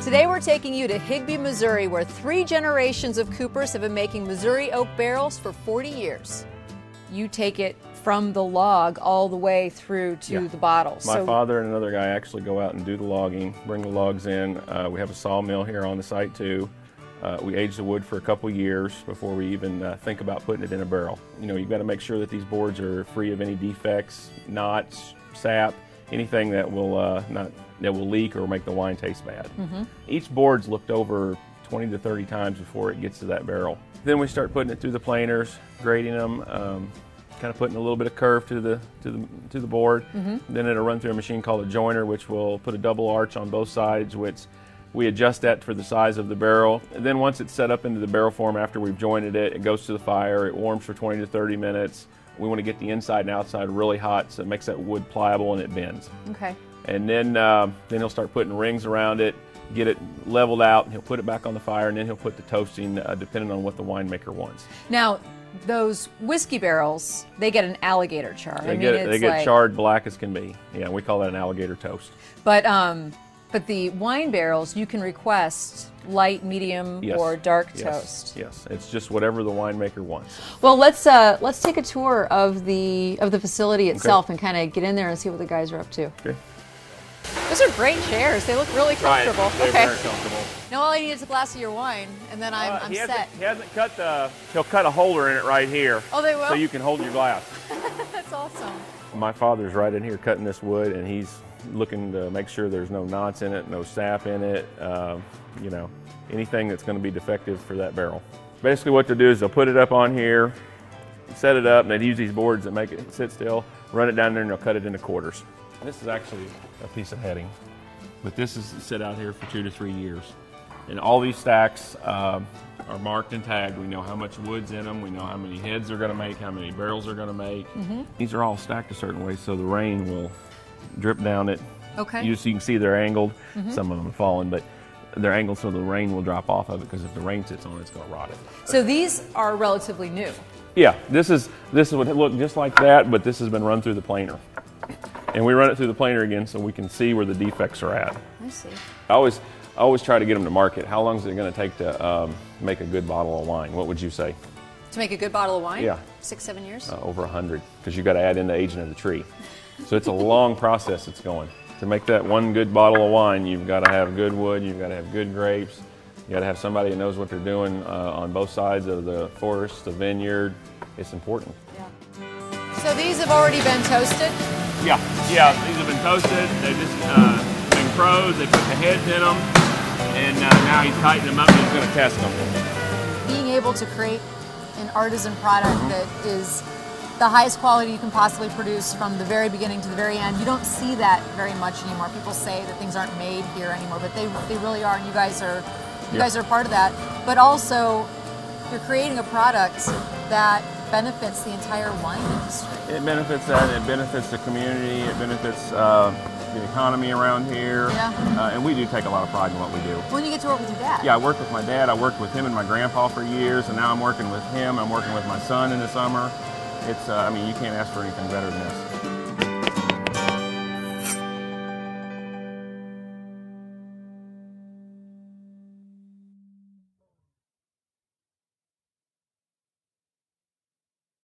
Today we're taking you to Higbee, Missouri, where 3 generations of Coopers have been making Missouri oak barrels for 40 years. You take it from the log all the way through to the bottle. My father and another guy actually go out and do the logging, bring the logs in. We have a sawmill here on the site too. We age the wood for a couple years before we even think about putting it in a barrel. You know, you've got to make sure that these boards are free of any defects, knots, sap, anything that will leak or make the wine taste bad. Each board's looked over 20 to 30 times before it gets to that barrel. Then we start putting it through the planers, grading them, kind of putting a little bit of curve to the board. Then it'll run through a machine called a joiner, which will put a double arch on both sides, which we adjust that for the size of the barrel. And then once it's set up into the barrel form after we've jointed it, it goes to the fire, it warms for 20 to 30 minutes. We want to get the inside and outside really hot so it makes that wood pliable and it bends. Okay. And then he'll start putting rings around it, get it leveled out, and he'll put it back on the fire, and then he'll put the toasting depending on what the winemaker wants. Now, those whiskey barrels, they get an alligator char. They get charred black as can be. Yeah, we call that an alligator toast. But the wine barrels, you can request light, medium, or dark toast. Yes, it's just whatever the winemaker wants. Well, let's take a tour of the facility itself and kind of get in there and see what the guys are up to. Okay. Those are great chairs. They look really comfortable. Right. They're very comfortable. Now all I need is a glass of your wine, and then I'm set. He hasn't cut he'll cut a holder in it right here. Oh, they will? So you can hold your glass. That's awesome. My father's right in here cutting this wood, and he's looking to make sure there's no knots in it, no sap in it, you know, anything that's going to be defective for that barrel. Basically what they'll do is they'll put it up on here, set it up, and they use these boards that make it sit still, run it down there, and they'll cut it into quarters. This is actually a piece of heading, but this is set out here for 2 to 3 years. And all these stacks are marked and tagged. We know how much wood's in them. We know how many heads they're going to make, how many barrels they're going to make. These are all stacked a certain way so the rain will drip down it. Okay. You can see they're angled. Some of them are fallen, but they're angled so the rain will drop off of it, because if the rain sits on it, it's going to rot it. So these are relatively new. Yeah, this is what it looked just like that, but this has been run through the planer. And we run it through the planer again so we can see where the defects are at. I see. I always try to get them to market. How long is it going to take to make a good bottle of wine? What would you say? To make a good bottle of wine? Yeah. 6, 7 years? Over 100, because you've got to add in the aging of the tree. So it's a long process it's going. To make that one good bottle of wine, you've got to have good wood, you've got to have good grapes, you've got to have somebody that knows what they're doing on both sides of the forest, the vineyard. It's important. Yeah. So these have already been toasted? Yeah, these have been toasted. They've just been crowed. They put the heads in them, and now he's tightening them up and he's going to test them. Being able to create an artisan product that is the highest quality you can possibly produce from the very beginning to the very end, you don't see that very much anymore. People say that things aren't made here anymore, but they really are, and you guys are part of that. But also, you're creating a product that benefits the entire wine industry. It benefits that, it benefits the community, it benefits the economy around here. Yeah. And we do take a lot of pride in what we do. When you get to work with your dad? Yeah, I worked with my dad, I worked with him and my grandpa for years, and now I'm working with him, I'm working with my son in the summer. It's, I mean, you can't ask for anything better than this.